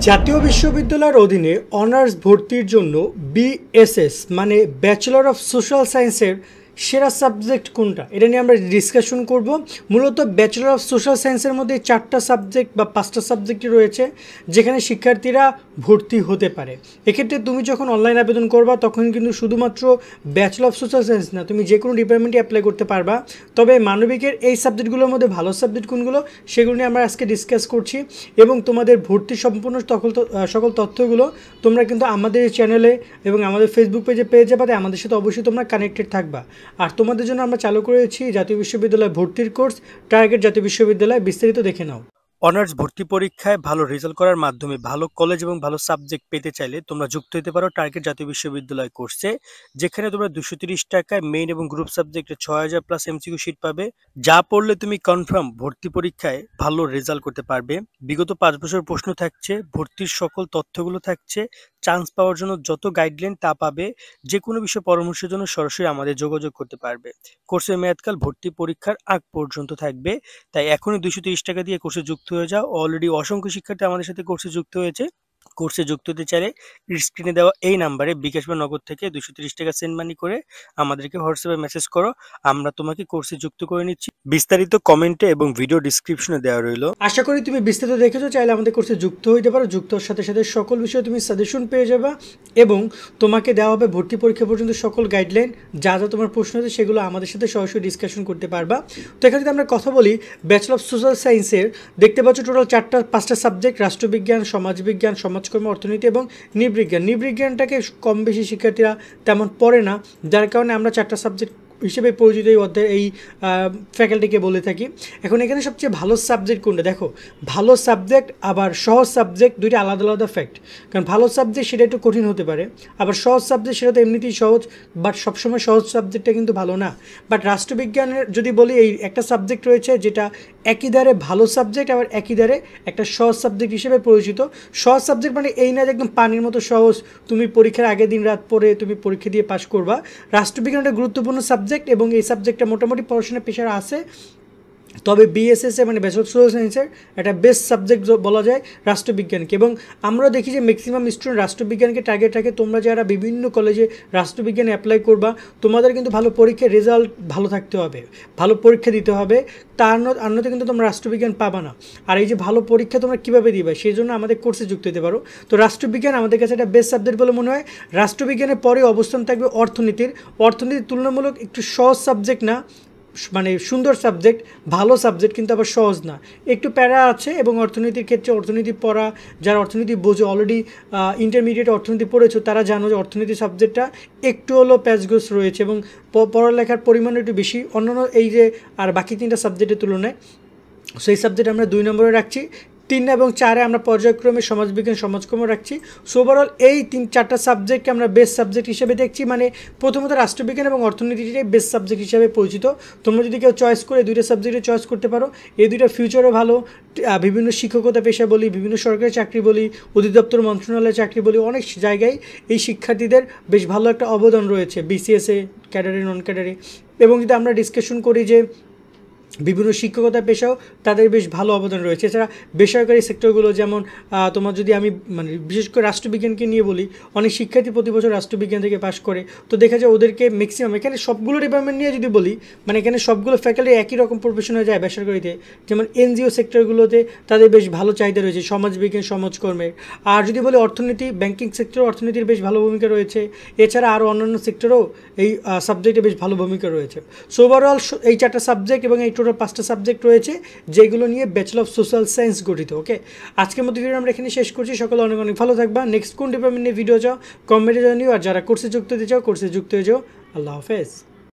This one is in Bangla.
জাতীয় বিশ্ববিদ্যালয়ের অধীনে অনার্স ভর্তির জন্য বিএসএস মানে ব্যাচেলর অফ সোশ্যাল সায়েন্সের সেরা সাবজেক্ট কোনটা, এটা নিয়ে আমরা ডিসকাশন করব। মূলত ব্যাচেলর অফ সোশ্যাল সায়েন্সের মধ্যে 4টা সাবজেক্ট বা 5টা সাবজেক্টই রয়েছে যেখানে শিক্ষার্থীরা ভর্তি হতে পারে। এক্ষেত্রে তুমি যখন অনলাইন আবেদন করবা তখন কিন্তু শুধুমাত্র ব্যাচেলর অফ সোশ্যাল সায়েন্স না, তুমি যে কোনো ডিপার্টমেন্টে অ্যাপ্লাই করতে পারবা। তবে মানবিকের এই সাবজেক্টগুলোর মধ্যে ভালো সাবজেক্ট কোনগুলো সেগুলো নিয়ে আমরা আজকে ডিসকাস করছি এবং তোমাদের ভর্তি সম্পূর্ণ সকল তথ্যগুলো তোমরা কিন্তু আমাদের চ্যানেলে এবং আমাদের ফেসবুক পেজে পেয়ে যাবে। তাই আমাদের সাথে অবশ্যই তোমরা কানেক্টেড থাকবা। আর তোমাদের জন্য আমরা চালু করেছি জাতীয় বিশ্ববিদ্যালয় ভর্তির কোর্স টার্গেট জাতীয় বিশ্ববিদ্যালয়, বিস্তারিত দেখে নাও। অনার্স ভর্তি পরীক্ষায় ভালো রেজাল্ট করার মাধ্যমে ভালো কলেজ এবং ভালো সাবজেক্ট পেতে চাইলে তোমরা যুক্ত হতে পারো টার্গেট জাতীয় বিশ্ববিদ্যালয় কোর্সে, যেখানে তোমরা 230 টাকায় মেইন এবং গ্রুপ সাবজেক্টে 6000 প্লাস এমসিকিউ শিট পাবে, যা পড়লে তুমি কনফার্ম ভর্তি পরীক্ষায় ভালো রেজাল্ট করতে পারবে। বিগত 5 বছর প্রশ্ন থাকছে, ভর্তির সকল তথ্যগুলো থাকছে, চান্স পাওয়ার জন্য যত গাইডলাইন তা পাবে। যে কোনো বিষয়ে পরামর্শের জন্য সরাসরি আমাদের যোগাযোগ করতে পারবে। কোর্সের মেয়াদকাল ভর্তি পরীক্ষার আগ পর্যন্ত থাকবে, তাই এখনই 230 টাকা দিয়ে কোর্সে যুক্ত হয়ে যাও। অলরেডি অসংখ্য শিক্ষার্থী আমাদের সাথে কোর্সে যুক্ত হয়েছে। কোর্সে যুক্ত হতে চাইলে স্ক্রিনে দেওয়া এই নাম্বারে বিকাশ বা নগদ থেকে 230 টাকা সেন্ড মানি করে আমাদেরকে হোয়াটসঅ্যাপে মেসেজ করো, আমরা তোমাকে কোর্সে যুক্ত করে নিচ্ছি। বিস্তারিত কমেন্টে এবং ভিডিও ডিসক্রিপশনে দেওয়া রইল। আশা করি তুমি বিস্তারিত দেখেছো। চাইলে আমাদের কোর্সে যুক্ত হইতে পারো। যুক্ত হওয়ার সাথে সাথে সকল বিষয়ে তুমি সাজেশন পেয়ে যাবা এবং তোমাকে দেওয়া হবে ভর্তি পরীক্ষা পর্যন্ত সকল গাইডলাইন। যা যা তোমার প্রশ্ন আছে সেগুলো আমাদের সাথে সরাসরি ডিসকাশন করতে পারবা। তো এখানে যদি আমরা কথা বলি ব্যাচেলর অফ সোশ্যাল সায়েন্সের, দেখতে পাচ্ছ টোটাল 5টা সাবজেক্ট, রাষ্ট্রবিজ্ঞান, সমাজবিজ্ঞান, সমাজকর্ম, অর্থনীতি এবং নৃবিজ্ঞান। নৃবিজ্ঞানটাকে কম বেশি শিক্ষার্থীরা তেমন পড়ে না, যার কারণে আমরা 4টা সাবজেক্ট হিসেবে পরিচিত এই অধ্যায় এই ফ্যাকাল্টিকে বলে থাকি। এখন এখানে সবচেয়ে ভালো সাবজেক্ট কোনটা, দেখো ভালো সাবজেক্ট আবার সহজ সাবজেক্ট দুইটা আলাদা আলাদা ফ্যাক্ট। কারণ ভালো সাবজেক্ট সেটা একটু কঠিন হতে পারে, আবার সহজ সাবজেক্ট সেটা তো এমনিতেই সহজ, বাট সবসময় সহজ সাবজেক্টটা কিন্তু ভালো না। বাট রাষ্ট্রবিজ্ঞানের যদি বলি এই একটা সাবজেক্ট রয়েছে যেটা একই ধারে ভালো সাবজেক্ট আবার একই ধারে একটা সহজ সাবজেক্ট হিসেবে পরিচিত। সহজ সাবজেক্ট মানে এই না যে একদম পানির মতো সহজ, তুমি পরীক্ষার আগের দিন রাত পড়ে তুমি পরীক্ষা দিয়ে পাশ করবা। রাষ্ট্রবিজ্ঞান একটা গুরুত্বপূর্ণ সাবজেক্ট এবং এই সাবজেক্টটা মোটামুটি পড়াশোনা পেশার আছে। তবে বিএসএস মানে ব্যাচেলর অফ সোশ্যাল সায়েন্সের একটা বেস্ট সাবজেক্ট বলা যায় রাষ্ট্রবিজ্ঞানকে। এবং আমরা দেখি যে ম্যাক্সিমাম স্টুডেন্ট রাষ্ট্রবিজ্ঞানকে টার্গেট রাখে। তোমরা যারা বিভিন্ন কলেজে রাষ্ট্রবিজ্ঞানে অ্যাপ্লাই করবা তোমাদের কিন্তু ভালো পরীক্ষার রেজাল্ট ভালো থাকতে হবে, ভালো পরীক্ষা দিতে হবে, অন্যতে কিন্তু তোমরা রাষ্ট্রবিজ্ঞান পাবা না। আর এই যে ভালো পরীক্ষা তোমরা কীভাবে দিবে সেই জন্য আমাদের কোর্সে যুক্ত হতে পারো। তো রাষ্ট্রবিজ্ঞান আমাদের কাছে একটা বেস্ট সাবজেক্ট বলে মনে হয়। রাষ্ট্রবিজ্ঞানের পরে অবস্থান থাকবে অর্থনীতির। অর্থনীতির তুলনামূলক একটু সহজ সাবজেক্ট না, মানে সুন্দর সাবজেক্ট, ভালো সাবজেক্ট, কিন্তু আবার সহজ না, একটু প্যারা আছে। এবং অর্থনীতির ক্ষেত্রে অর্থনীতি পড়া, যারা অর্থনীতি বোঝো, অলরেডি ইন্টারমিডিয়েট অর্থনীতি পড়েছো, তারা জানো যে অর্থনীতি সাবজেক্টটা একটু হলো প্যাচগোছ রয়েছে এবং পড়ালেখার পরিমাণ একটু বেশি অন্যান্য এই যে আর বাকি 3টা সাবজেক্টের তুলনায়। সেই সাবজেক্ট আমরা 2 নম্বরে রাখছি। 3 এবং 4 আমরা পর্যায়ক্রমে সমাজবিজ্ঞান, সমাজকর্ম রাখছি। সো ওভারঅল এই 4টা সাবজেক্টকে আমরা বেস্ট সাবজেক্ট হিসেবে দেখছি। মানে প্রথমত রাষ্ট্রবিজ্ঞান এবং অর্থনীতিটাই বেস্ট সাবজেক্ট হিসেবে পরিচিত। তোমরা যদি কেউ চয়েস করে 2টা সাবজেক্টে চয়েস করতে পারো। এই 2টা ফিউচারও ভালো, বিভিন্ন শিক্ষকতা পেশা বলি, বিভিন্ন সরকারি চাকরি বলি, অধিদপ্তর মন্ত্রণালয়ের চাকরি বলি, অনেক জায়গায় এই শিক্ষার্থীদের বেশ ভালো একটা অবদান রয়েছে বিসিএসে, ক্যাডারে, নন ক্যাডারে। এবং যদি আমরা ডিসকাশন করি যে বিভিন্ন শিক্ষকতা পেশাও তাদের বেশ ভালো অবদান রয়েছে। এছাড়া বেসরকারি সেক্টরগুলো যেমন তোমার যদি আমি মানে বিশেষ করে রাষ্ট্রবিজ্ঞানকে নিয়ে বলি, অনেক শিক্ষার্থী প্রতি বছর রাষ্ট্রবিজ্ঞান থেকে পাশ করে। তো দেখা যায় ওদেরকে ম্যাক্সিমাম, এখানে সবগুলো ডিপার্টমেন্ট নিয়ে যদি বলি, মানে এখানে সবগুলো ফ্যাকাল্টি একই রকম প্রফেশন হয়ে যায় বেসরকারিতে। যেমন এনজিও সেক্টরগুলোতে তাদের বেশ ভালো চাহিদা রয়েছে, সমাজবিজ্ঞান, সমাজকর্মের। আর যদি বলি অর্থনীতি, ব্যাংকিং সেক্টর, অর্থনীতির বেশ ভালো ভূমিকা রয়েছে। এছাড়া আরও অন্যান্য সেক্টরেও এই সাবজেক্টে বেশ ভালো ভূমিকা রয়েছে। সো ওভারঅল এই 4টা সাবজেক্ট এবং এই টোটাল 5টা সাবজেক্ট রয়েছে যেগুলো নিয়ে ব্যাচেলর অফ সোশ্যাল সায়েন্স গঠিত। ওকে, আজকের মতো ভিডিও আমরা এখানে শেষ করছি। সকলে অনেক অনেক ভালো থাকবা। নেক্সট কোন ডিপার্টমেন্ট নিয়ে ভিডিও চাও কমেন্টে জানিও। আর যারা কোর্সে যুক্ত হতে চাও কোর্সে যুক্ত হয়ে যাও। আল্লাহ হাফেজ।